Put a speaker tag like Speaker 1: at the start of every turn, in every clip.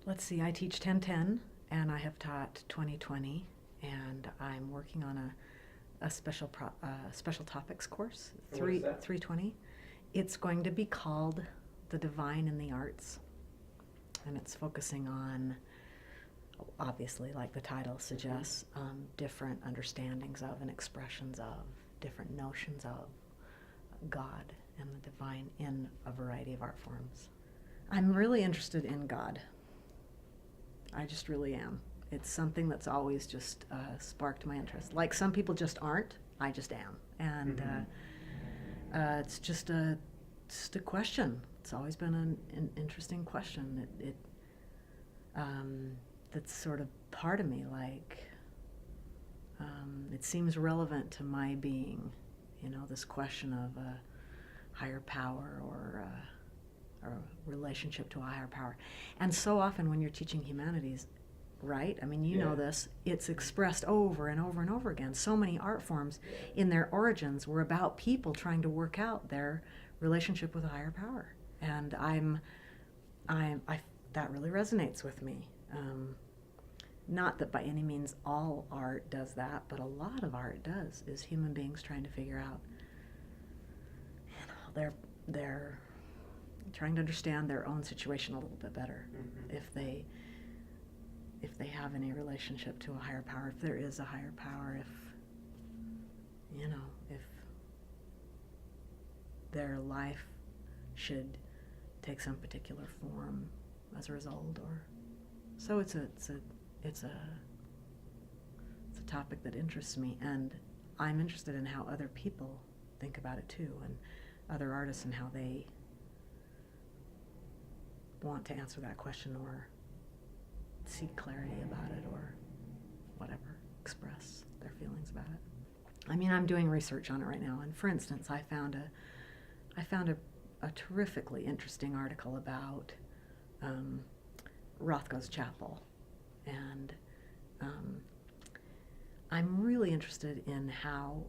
Speaker 1: let's see, I teach 1010 and I have taught 2020, and I'm working on a special topics course,
Speaker 2: And what is that?
Speaker 1: 320. It's going to be called The Divine in the Arts, and it's focusing on, obviously, like the title suggests, different understandings of and expressions of, different notions of God and the divine in a variety of art forms. I'm really interested in God. I just really am. It's something that's always just sparked my interest. Like some people just aren't, I just am. And it's just a question. It's always been an interesting question. That's sort of part of me. Like it seems relevant to my being. You know, this question of a higher power or a relationship to a higher power. And so often when you're teaching humanities, right? I mean, you know this, it's expressed over and over and over again. So many art forms in their origins were about people trying to work out their relationship with a higher power. And that really resonates with me. Not that by any means all art does that, but a lot of art does, is human beings trying to figure out, you know, they're trying to understand their own situation a little bit better. If they have any relationship to a higher power, if there is a higher power, if their life should take some particular form as a result, or so it's a topic that interests me, and I'm interested in how other people think about it too, and other artists and how they want to answer that question or seek clarity about it or whatever, express their feelings about it. I mean, I'm doing research on it right now, and for instance, I found a terrifically interesting article about Rothko's chapel, and I'm really interested in how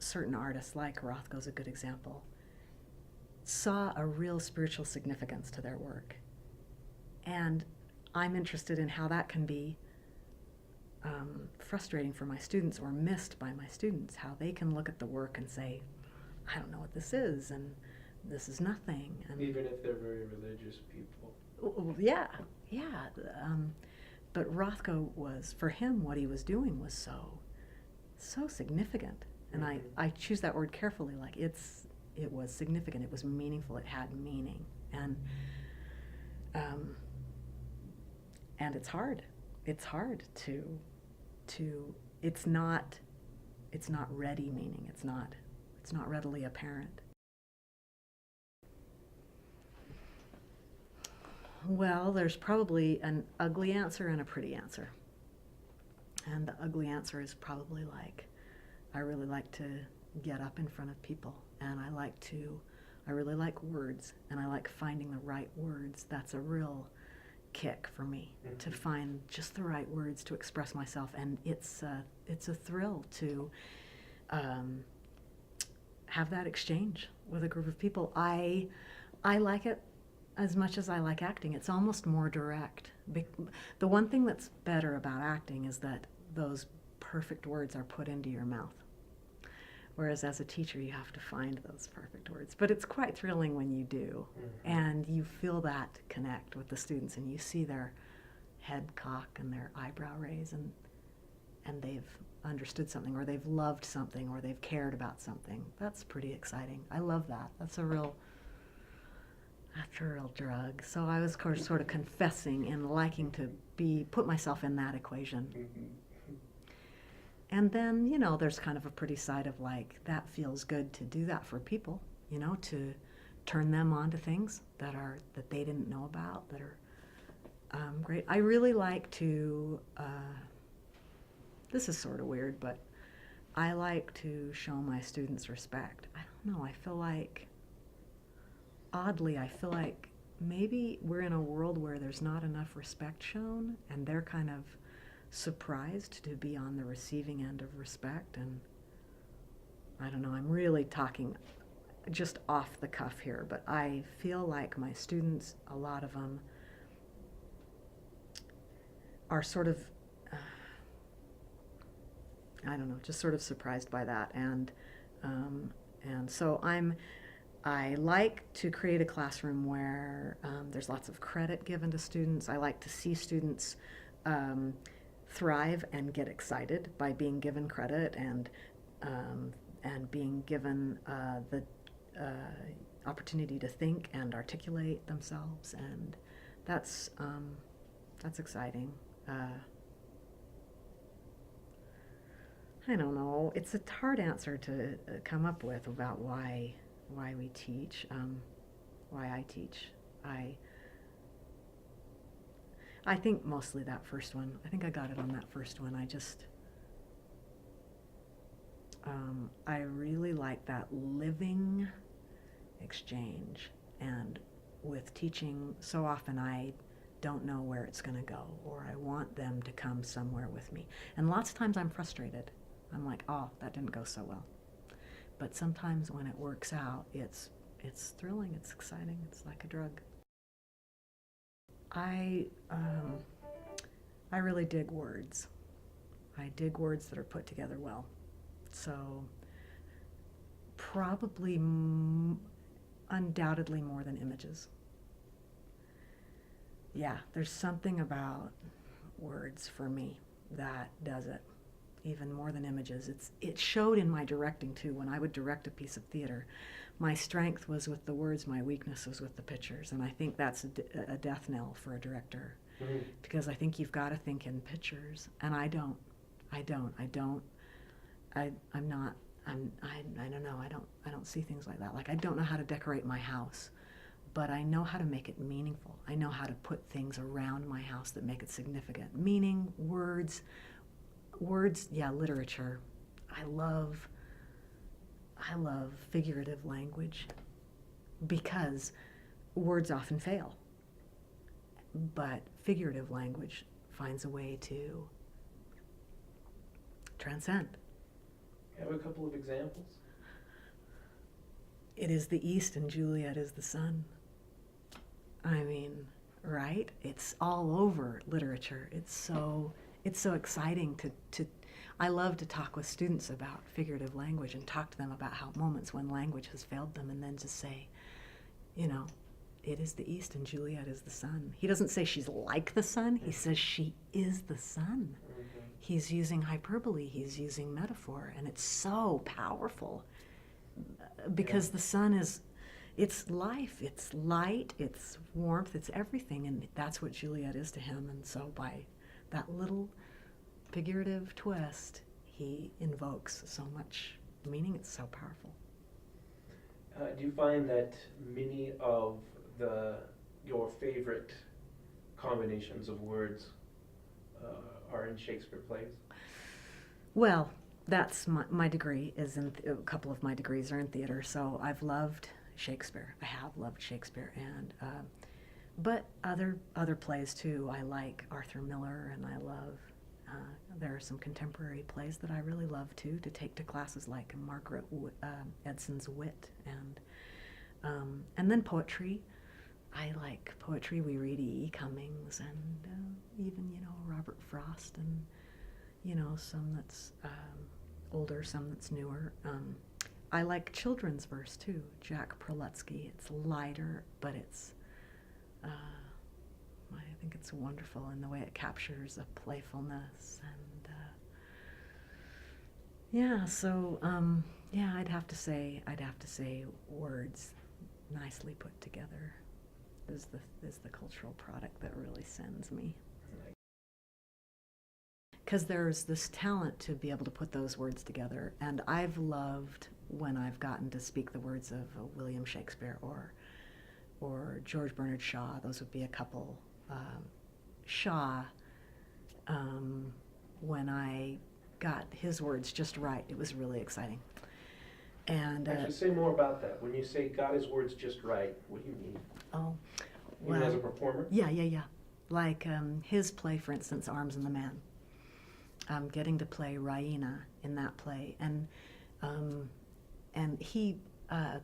Speaker 1: certain artists, like Rothko's a good example, saw a real spiritual significance to their work. And I'm interested in how that can be frustrating for my students or missed by my students, how they can look at the work and say, I don't know what this is, and this is nothing. And
Speaker 2: even if they're very religious people.
Speaker 1: Yeah. But Rothko was, for him, what he was doing was so significant. And I choose that word carefully, like it was significant, it was meaningful, it had meaning. And it's hard. It's hard to it's not ready meaning. It's not readily apparent. Well, there's probably an ugly answer and a pretty answer. And the ugly answer is probably like, I really like to get up in front of people, and I really like words, and I like finding the right words. That's a real kick for me, to find just the right words to express myself, and it's a thrill to have that exchange with a group of people. I like it as much as I like acting. It's almost more direct. The one thing that's better about acting is that those perfect words are put into your mouth. Whereas as a teacher, you have to find those perfect words. But it's quite thrilling when you do. And you feel that connect with the students, and you see their head cock and their eyebrow raise, and they've understood something, or they've loved something, or they've cared about something. That's pretty exciting. I love that. That's a real drug. So I was, of course, sort of confessing and liking to put myself in that equation. And then, there's kind of a pretty side of like, that feels good to do that for people, to turn them on to things that they didn't know about, that are great. I really like to, this is sort of weird, but I like to show my students respect. I don't know, oddly, I feel like maybe we're in a world where there's not enough respect shown, and they're kind of surprised to be on the receiving end of respect. And I don't know, I'm really talking just off the cuff here, but I feel like my students, a lot of them, are sort of, I don't know, just sort of surprised by that. And so I like to create a classroom where there's lots of credit given to students. I like to see students thrive and get excited by being given credit and being given the opportunity to think and articulate themselves, and that's exciting. I don't know. It's a hard answer to come up with about why we teach, why I teach. I think mostly that first one. I think I got it on that first one. I really like that living exchange, and with teaching, so often I don't know where it's going to go, or I want them to come somewhere with me. And lots of times I'm frustrated. I'm like, oh, that didn't go so well. But sometimes when it works out, it's thrilling, it's exciting, it's like a drug. I really dig words. I dig words that are put together well. So probably undoubtedly more than images. Yeah, there's something about words for me that does it, even more than images. It showed in my directing too. When I would direct a piece of theater, my strength was with the words, my weakness was with the pictures, and I think that's a death knell for a director, because I think you've got to think in pictures, and I don't know. I don't see things like that. Like, I don't know how to decorate my house, but I know how to make it meaningful. I know how to put things around my house that make it significant. Meaning, words, yeah, literature. I love figurative language, because words often fail, but figurative language finds a way to transcend.
Speaker 2: You have a couple of examples?
Speaker 1: It is the East and Juliet is the sun. I mean, right? It's all over literature. It's so exciting to I love to talk with students about figurative language and talk to them about how moments when language has failed them, and then just say, it is the East and Juliet is the sun. He doesn't say she's like the sun. He says she is the sun. Mm-hmm. He's using hyperbole. He's using metaphor. And it's so powerful, because the sun it's life, it's light, it's warmth, it's everything. And that's what Juliet is to him. And so by that little figurative twist, he invokes so much meaning. It's so powerful.
Speaker 2: Do you find that many of your favorite combinations of words are in Shakespeare plays?
Speaker 1: Well, that's my degree is in a couple of my degrees are in theater, so I've loved Shakespeare. I have loved Shakespeare, and but other plays too. I like Arthur Miller, and I love. There are some contemporary plays that I really love too, to take to classes, like Margaret Edson's Wit, and then poetry. I like poetry. We read E. Cummings, and even Robert Frost, and some that's older, some that's newer. I like children's verse too. Jack Prelutsky. It's lighter, but it's I think it's wonderful in the way it captures a playfulness, and so I'd have to say words nicely put together is the cultural product that really sends me. Because there's this talent to be able to put those words together, and I've loved when I've gotten to speak the words of William Shakespeare or George Bernard Shaw. Those would be a couple. Shaw, when I got his words just right, it was really exciting. And
Speaker 2: actually, say more about that. When you say got his words just right, what do you mean?
Speaker 1: Oh,
Speaker 2: well, as a performer?
Speaker 1: Yeah. Like his play, for instance, Arms and the Man. Getting to play Raina in that play, and he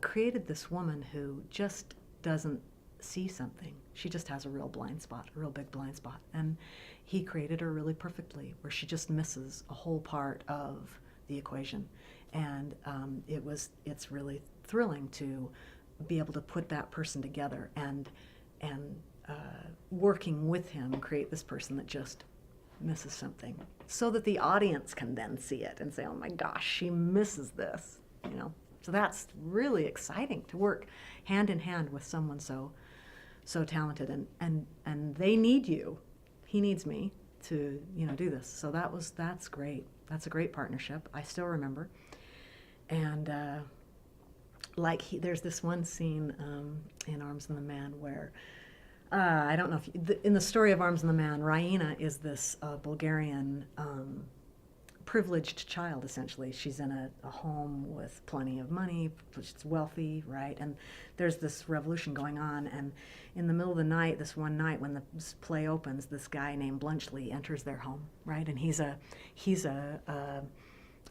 Speaker 1: created this woman who just doesn't see something. She just has a real blind spot, a real big blind spot. And he created her really perfectly, where she just misses a whole part of the equation. And it's really thrilling to be able to put that person together and working with him create this person that just misses something, so that the audience can then see it and say, oh my gosh, she misses this, you know. So that's really exciting, to work hand in hand with someone so talented, and they need you. He needs me to, you know, do this. So that's great. That's a great partnership. I still remember. And there's this one scene in Arms and the Man where I don't know if in the story of Arms and the Man, Raina is this Bulgarian privileged child, essentially. She's in a home with plenty of money, she's wealthy, right? And there's this revolution going on, and in the middle of the night, this one night when the play opens, this guy named Blunchley enters their home, right? And he's a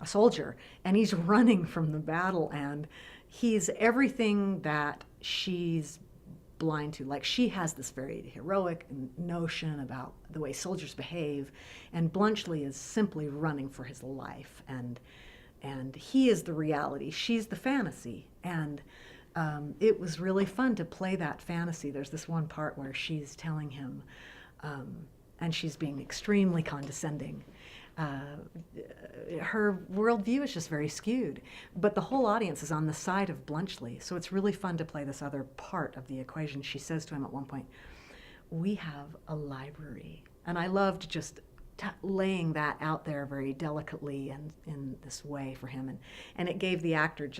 Speaker 1: soldier, and he's running from the battle, and he's everything that she's blind to. Like, she has this very heroic notion about the way soldiers behave, and Blunchley is simply running for his life, and he is the reality, she's the fantasy. And it was really fun to play that fantasy. There's this one part where she's telling him, and she's being extremely condescending. Her worldview is just very skewed, but the whole audience is on the side of Blunchley, so it's really fun to play this other part of the equation. She says to him at one point, we have a library. And I loved just laying that out there very delicately and in this way for him, and it gave the actor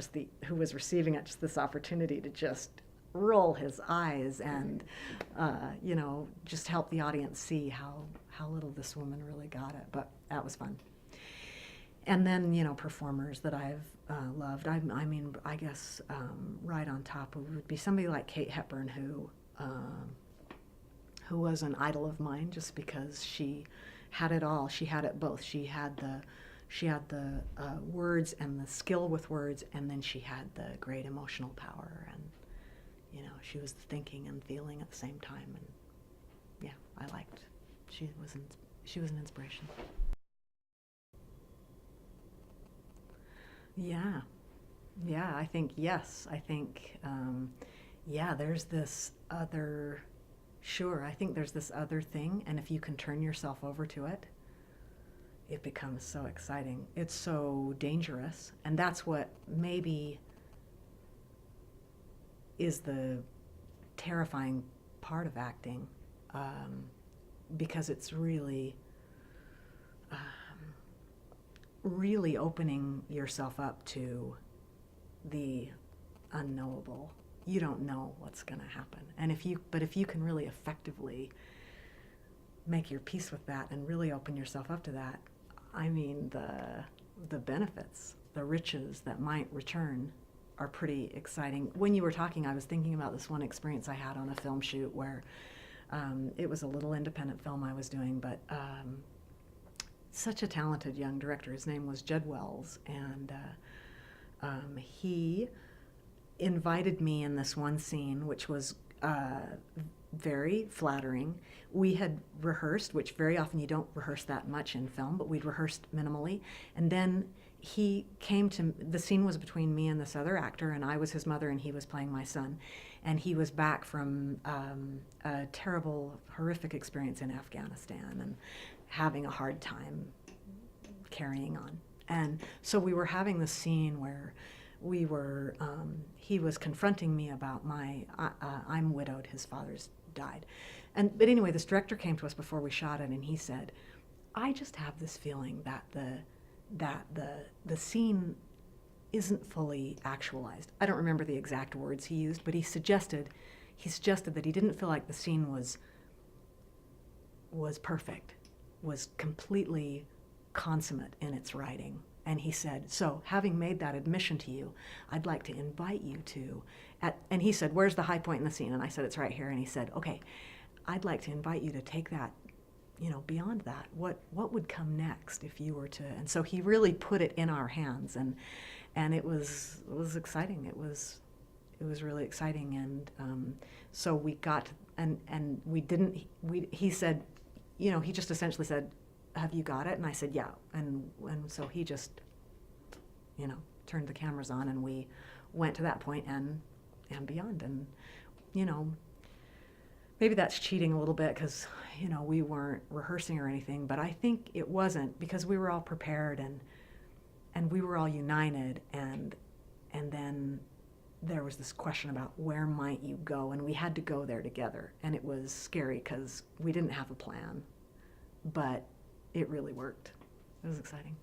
Speaker 1: who was receiving it just this opportunity to just roll his eyes and you know, just help the audience see how little this woman really got it. But that was fun. And then, you know, performers that I've loved. I mean, I guess right on top would be somebody like Kate Hepburn, who was an idol of mine, just because she had it all. She had it both. She had the words and the skill with words, and then she had the great emotional power, and you know, she was thinking and feeling at the same time. And yeah, I liked. She was an inspiration. Yeah, I think yes. I think yeah. There's this other. Sure, I think there's this other thing, and if you can turn yourself over to it, it becomes so exciting. It's so dangerous, and that's what maybe is the terrifying part of acting, because it's really really opening yourself up to the unknowable. You don't know what's going to happen, and if you can really effectively make your peace with that and really open yourself up to that, I mean, the benefits, the riches that might return are pretty exciting. When you were talking, I was thinking about this one experience I had on a film shoot where it was a little independent film I was doing, but such a talented young director. His name was Jed Wells, and he invited me in this one scene, which was very flattering. We had rehearsed, which very often you don't rehearse that much in film, but we'd rehearsed minimally. And then he came to, the scene was between me and this other actor, and I was his mother and he was playing my son. And he was back from a terrible, horrific experience in Afghanistan and having a hard time carrying on. And so we were having this scene where we were, he was confronting me about I'm widowed, his father's died. But anyway, this director came to us before we shot it, and he said, I just have this feeling that the scene isn't fully actualized. I don't remember the exact words he used, but he suggested that he didn't feel like the scene was perfect, was completely consummate in its writing. And he said, so having made that admission to you, I'd like to invite you to, and he said, where's the high point in the scene? And I said, it's right here. And he said, okay, I'd like to invite you to take that, beyond that. What would come next if you were to, and so he really put it in our hands, and it was exciting. it was really exciting. And so we got, and we didn't, he said, you know, he just essentially said, have you got it? And I said, yeah. And so he just, you know, turned the cameras on, and we went to that point and beyond. And, you know, maybe that's cheating a little bit because, you know, we weren't rehearsing or anything, but I think it wasn't, because we were all prepared and we were all united. And then there was this question about where might you go, and we had to go there together. And it was scary because we didn't have a plan, but it really worked. It was exciting.